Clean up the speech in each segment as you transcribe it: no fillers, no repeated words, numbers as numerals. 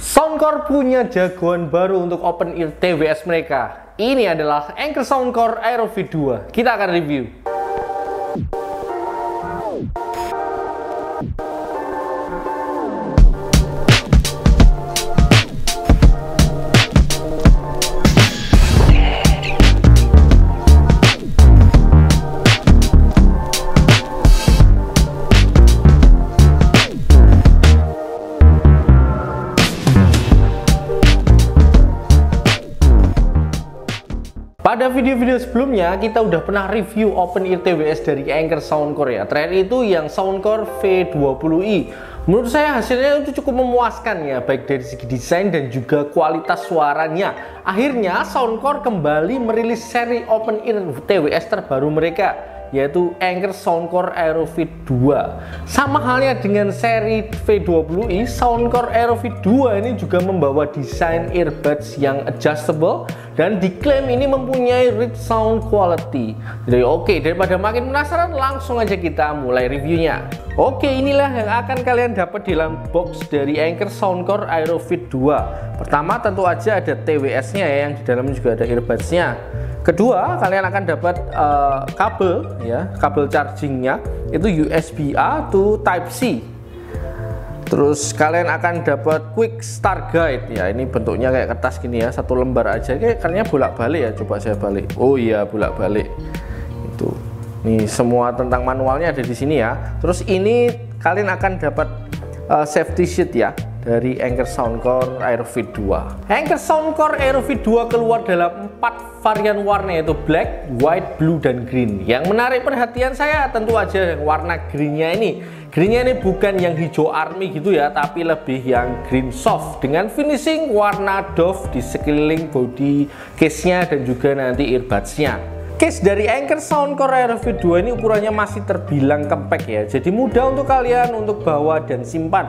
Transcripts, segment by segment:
Soundcore punya jagoan baru untuk open ear TWS mereka. Ini adalah Anker Soundcore Aero V2. Kita akan review. Pada video-video sebelumnya kita udah pernah review open ear TWS dari Anker Soundcore ya. Terakhir itu yang Soundcore V20i. Menurut saya hasilnya itu cukup memuaskan ya, baik dari segi desain dan juga kualitas suaranya. Akhirnya Soundcore kembali merilis seri open ear TWS terbaru mereka, yaitu Anker Soundcore Aero V2. Sama halnya dengan seri V20i, Soundcore Aero V2 ini juga membawa desain earbuds yang adjustable dan diklaim ini mempunyai rich sound quality. Jadi oke, daripada makin penasaran, langsung aja kita mulai reviewnya. Oke, inilah yang akan kalian dapat di dalam box dari Anker Soundcore Aero V2. Pertama tentu aja ada TWS-nya ya, yang di dalamnya juga ada earbuds-nya. Kedua, kalian akan dapat kabel ya, kabel chargingnya itu USB-A to Type-C. Terus kalian akan dapat quick start guide ya, ini bentuknya kayak kertas gini ya, satu lembar aja. Kayaknya bolak-balik ya, coba saya balik. Oh iya, bolak-balik. Itu. Nih semua tentang manualnya ada di sini ya. Terus ini kalian akan dapat safety sheet ya dari Anker Soundcore Aero V2. Anker Soundcore Aero V2 keluar dalam 4 varian warna, yaitu black, white, blue, dan green. Yang menarik perhatian saya tentu aja yang warna greennya ini. Greennya ini bukan yang hijau army gitu ya, tapi lebih yang green soft dengan finishing warna doff di sekeliling body case-nya dan juga nanti earbuds-nya. Case dari Anker Soundcore Aero V2 ini ukurannya masih terbilang compact ya, jadi mudah untuk kalian untuk bawa dan simpan.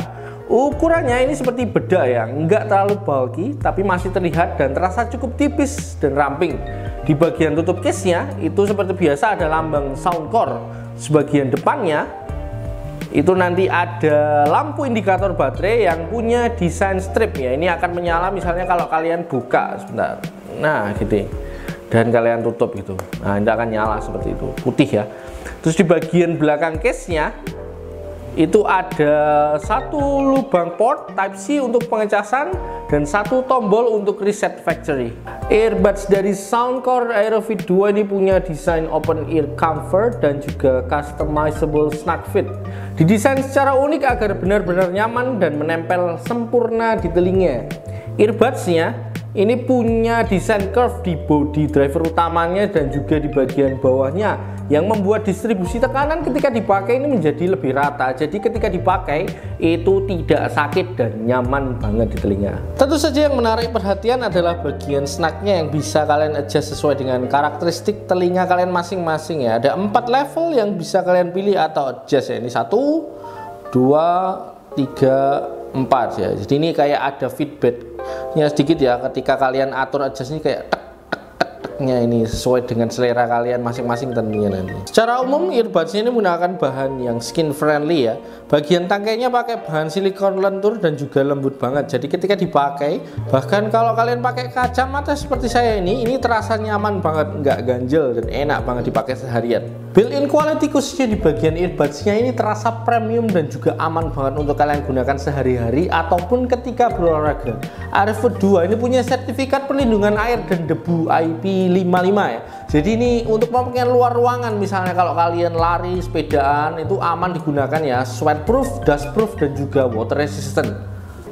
Ukurannya ini seperti bedak ya, nggak terlalu bulky tapi masih terlihat dan terasa cukup tipis dan ramping. Di bagian tutup case-nya itu seperti biasa ada lambang Soundcore. Sebagian depannya itu nanti ada lampu indikator baterai yang punya desain strip ya. Ini akan menyala misalnya kalau kalian buka sebentar. Nah, gitu. Dan kalian tutup gitu. Nah, ini akan nyala seperti itu, putih ya. Terus di bagian belakang case-nya itu ada satu lubang port Type-C untuk pengecasan dan satu tombol untuk reset factory. Earbuds dari Soundcore Aero V2 ini punya desain open ear comfort dan juga customizable snug fit. Didesain secara unik agar benar-benar nyaman dan menempel sempurna di telinga. Earbuds-nya ini punya desain curve di body driver utamanya dan juga di bagian bawahnya yang membuat distribusi tekanan ketika dipakai ini menjadi lebih rata. Jadi ketika dipakai itu tidak sakit dan nyaman banget di telinga. Tentu saja yang menarik perhatian adalah bagian snugnya yang bisa kalian adjust sesuai dengan karakteristik telinga kalian masing-masing ya. Ada 4 level yang bisa kalian pilih atau adjust ya. Ini 1, 2, 3, 4 ya. Jadi ini kayak ada feedbacknya sedikit ya, ketika kalian atur adjust ini kayak ini sesuai dengan selera kalian masing-masing tentunya nanti. Secara umum earbuds ini menggunakan bahan yang skin friendly ya. Bagian tangkainya pakai bahan silikon lentur dan juga lembut banget. Jadi ketika dipakai, bahkan kalau kalian pakai kacamata seperti saya ini terasa nyaman banget, nggak ganjel dan enak banget dipakai seharian. Built-in quality khususnya di bagian earbuds-nya ini terasa premium dan juga aman banget untuk kalian gunakan sehari-hari ataupun ketika berolahraga. Aero V2 ini punya sertifikat perlindungan air dan debu IP55 ya. Jadi ini untuk pemakaian luar ruangan, misalnya kalau kalian lari, sepedaan itu aman digunakan ya. Sweatproof, dustproof, dan juga water resistant.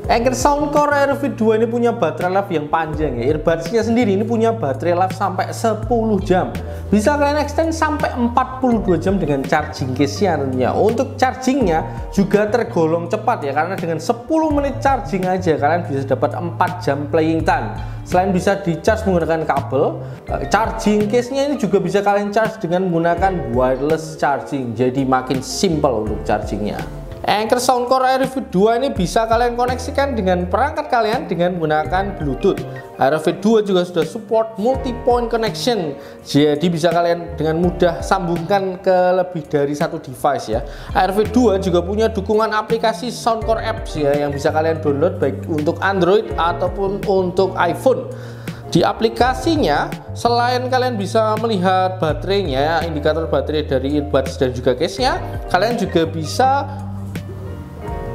Anker Soundcore Aero V2 ini punya baterai life yang panjang ya. Earbuds-nya sendiri ini punya baterai life sampai 10 jam. Bisa kalian extend sampai 42 jam dengan charging case-nya tentunya. Untuk chargingnya juga tergolong cepat ya, karena dengan 10 menit charging aja kalian bisa dapat 4 jam playing time. Selain bisa di-charge menggunakan kabel, charging case-nya ini juga bisa kalian charge dengan menggunakan wireless charging. Jadi makin simple untuk chargingnya. Anker Soundcore AeroFit 2 ini bisa kalian koneksikan dengan perangkat kalian dengan menggunakan Bluetooth. AeroFit 2 juga sudah support multi-point connection, jadi bisa kalian dengan mudah sambungkan ke lebih dari satu device ya. AeroFit 2 juga punya dukungan aplikasi Soundcore Apps ya, yang bisa kalian download baik untuk Android ataupun untuk iPhone. Di aplikasinya, selain kalian bisa melihat baterainya, indikator baterai dari earbuds dan juga case-nya, kalian juga bisa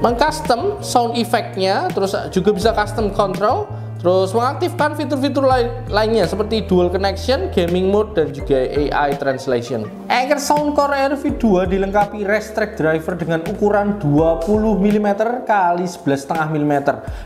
mengcustom sound effect-nya, terus juga bisa custom control, terus mengaktifkan fitur-fitur lainnya seperti dual connection, gaming mode, dan juga AI translation. Anker Soundcore AeroFit 2 dilengkapi race track driver dengan ukuran 20 mm x 11,5 mm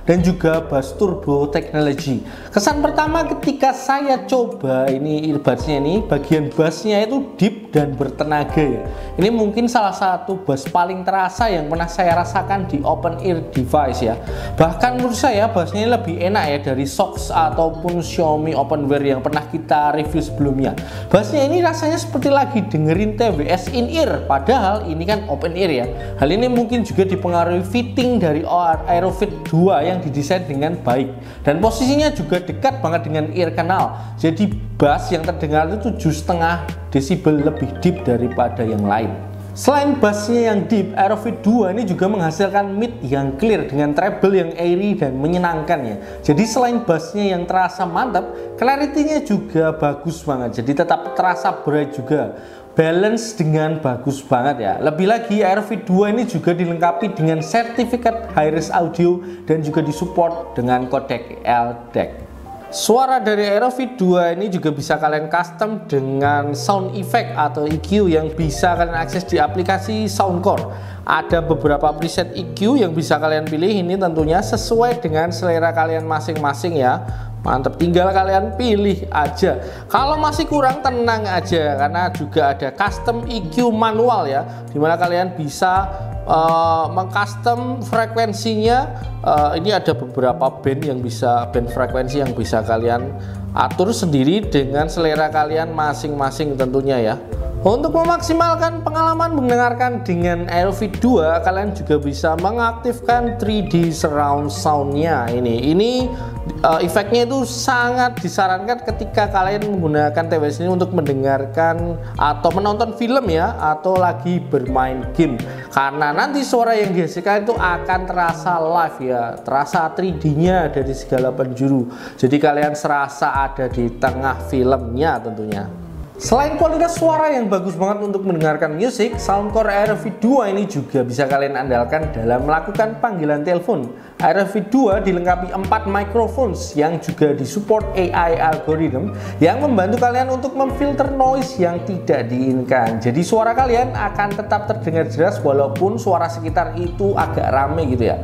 dan juga bass turbo technology. Kesan pertama ketika saya coba ini earbudsnya ini, bagian bassnya itu deep dan bertenaga ya. Ini mungkin salah satu bass paling terasa yang pernah saya rasakan di open ear device ya. Bahkan menurut saya bassnya lebih enak ya dari Sox ataupun Xiaomi Openwear yang pernah kita review sebelumnya. Bassnya ini rasanya seperti lagi dengerin TWS in-ear, padahal ini kan open ear ya. Hal ini mungkin juga dipengaruhi fitting dari AeroFit 2 yang didesain dengan baik, dan posisinya juga dekat banget dengan ear canal. Jadi bass yang terdengar itu 7,5 desibel lebih deep daripada yang lain. Selain bassnya yang deep, AeroFit 2 ini juga menghasilkan mid yang clear dengan treble yang airy dan menyenangkan ya. Jadi selain bassnya yang terasa mantap, clarity-nya juga bagus banget. Jadi tetap terasa bright juga. Balance dengan bagus banget ya. Lebih lagi, AeroFit 2 ini juga dilengkapi dengan sertifikat high-res audio dan juga disupport dengan codec LDAC. Suara dari AeroFit 2 ini juga bisa kalian custom dengan sound effect atau EQ yang bisa kalian akses di aplikasi Soundcore. Ada beberapa preset EQ yang bisa kalian pilih, ini tentunya sesuai dengan selera kalian masing-masing ya. Mantap, tinggal kalian pilih aja. Kalau masih kurang, tenang aja, karena juga ada custom EQ manual ya, dimana kalian bisa mengcustom frekuensinya. Ini ada beberapa band frekuensi yang bisa kalian atur sendiri dengan selera kalian masing-masing tentunya ya. Untuk memaksimalkan pengalaman mendengarkan dengan AeroFit 2, kalian juga bisa mengaktifkan 3D surround sound-nya. Ini efeknya itu sangat disarankan ketika kalian menggunakan TWS ini untuk mendengarkan atau menonton film ya, atau lagi bermain game, karena nanti suara yang dihasilkan itu akan terasa live ya, terasa 3D-nya dari segala penjuru. Jadi kalian serasa ada di tengah filmnya tentunya. Selain kualitas suara yang bagus banget untuk mendengarkan musik, Soundcore AeroFit 2 ini juga bisa kalian andalkan dalam melakukan panggilan telepon. AeroFit 2 dilengkapi 4 microphones yang juga disupport AI algorithm yang membantu kalian untuk memfilter noise yang tidak diinginkan. Jadi suara kalian akan tetap terdengar jelas walaupun suara sekitar itu agak rame gitu ya.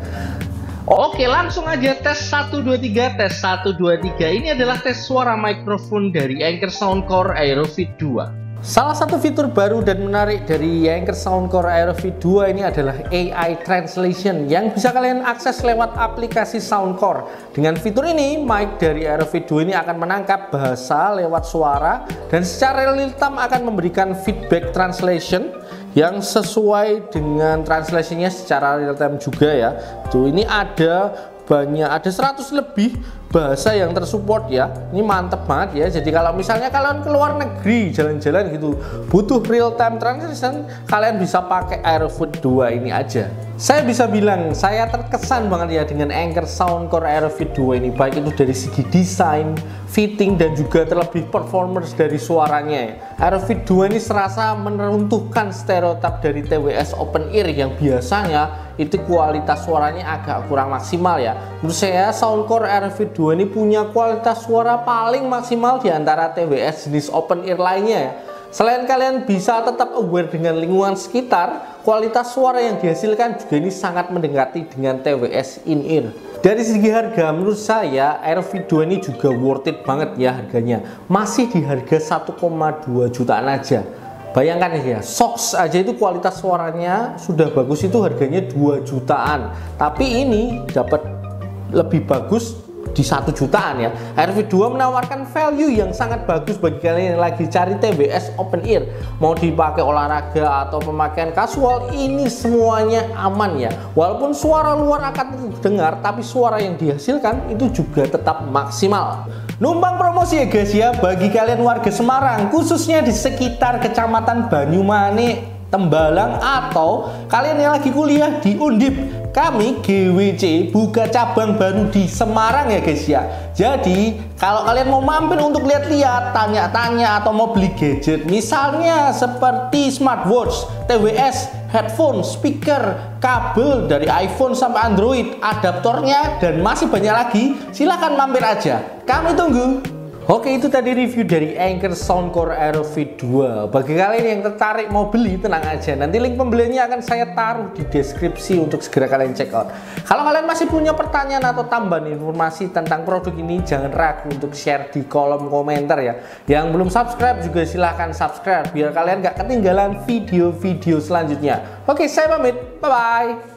Oke, langsung aja tes 1 2 3, tes 1 2 3. Ini adalah tes suara mikrofon dari Anker Soundcore AeroFit 2. Salah satu fitur baru dan menarik dari Anker Soundcore AeroFit 2 ini adalah AI translation yang bisa kalian akses lewat aplikasi Soundcore. Dengan fitur ini, mic dari AeroFit 2 ini akan menangkap bahasa lewat suara dan secara real time akan memberikan feedback translation yang sesuai dengan translasinya secara real time juga ya. Tuh, ini ada 100 lebih bahasa yang tersupport ya. Ini mantep banget ya. Jadi kalau misalnya kalian keluar negeri jalan-jalan gitu butuh real time translation, kalian bisa pakai AeroFit 2 ini aja. Saya bisa bilang saya terkesan banget ya dengan Anker Soundcore AeroFit 2 ini, baik itu dari segi desain, fitting, dan juga terlebih performance dari suaranya ya. AeroFit 2 ini serasa meruntuhkan stereotip dari TWS open ear yang biasanya itu kualitas suaranya agak kurang maksimal ya. Menurut saya Soundcore AeroFit 2 ini punya kualitas suara paling maksimal di antara TWS jenis open ear lainnya ya. Selain kalian bisa tetap aware dengan lingkungan sekitar, kualitas suara yang dihasilkan juga ini sangat mendekati dengan TWS in-ear. Dari segi harga, menurut saya AeroFit 2 ini juga worth it banget ya harganya. Masih di harga 1,2 jutaan aja. Bayangkan ya, Sox aja itu kualitas suaranya sudah bagus, itu harganya 2 jutaan. Tapi ini dapat lebih bagus di 1 jutaan ya. ARV2 menawarkan value yang sangat bagus bagi kalian yang lagi cari TWS open ear, mau dipakai olahraga atau pemakaian kasual, ini semuanya aman ya. Walaupun suara luar akan terdengar, tapi suara yang dihasilkan itu juga tetap maksimal. Numpang promosi ya guys ya, bagi kalian warga Semarang, khususnya di sekitar Kecamatan Banyumane, Tembalang, atau kalian yang lagi kuliah di Undip, kami GWC buka cabang baru di Semarang ya guys ya. Jadi kalau kalian mau mampir untuk lihat-lihat, tanya-tanya, atau mau beli gadget misalnya seperti smartwatch, TWS, headphone, speaker, kabel dari iPhone sampai Android, adaptornya, dan masih banyak lagi, silahkan mampir aja, kami tunggu. Oke, itu tadi review dari Anker Soundcore Aero V2. Bagi kalian yang tertarik mau beli, tenang aja, nanti link pembeliannya akan saya taruh di deskripsi untuk segera kalian check out. Kalau kalian masih punya pertanyaan atau tambahan informasi tentang produk ini, jangan ragu untuk share di kolom komentar ya. Yang belum subscribe juga silahkan subscribe biar kalian gak ketinggalan video-video selanjutnya. Oke, saya pamit, bye bye.